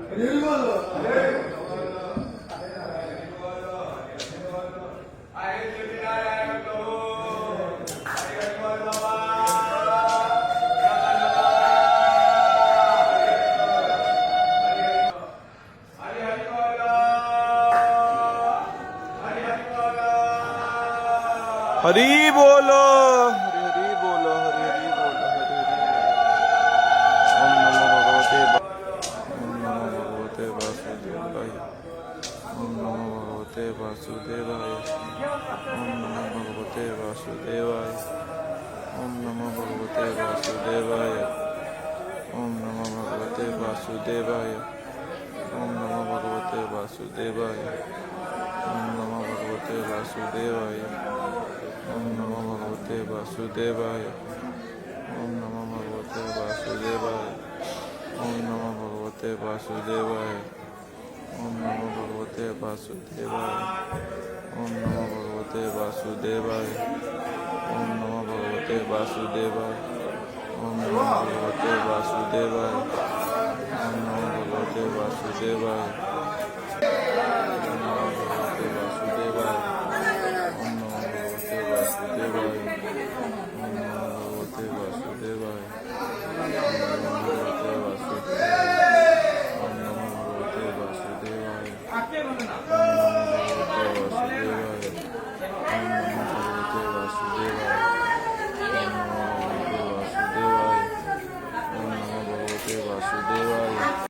हरी बोलो, हरि हरि बोलो, हरि हरि बोलो, हरि हरि ओम नमो भगवते वासुदेवाय, ओम नमो भगवते वासुदेवाय, ओम नमो भगवते वासुदेवाय, ओम नमो भगवते वासुदेवाय, ओम नमो भगवते वासुदेवाय, ओम नमो भगवते वासुदेवाय, ओम नमो भगवते वासुदेवाय, ओम नमो भगवते वासुदेवाय, ओम नमो भगवते वासुदेवाय, ओम नमो भगवते वासुदेवाय, ओम नमो भगवते वासुदेवाय, ओम नमो भगवते वासुदेवाय, ओम नमो भगवते वासुदेवाय, ओम नमो भगवते वासुदेवाय,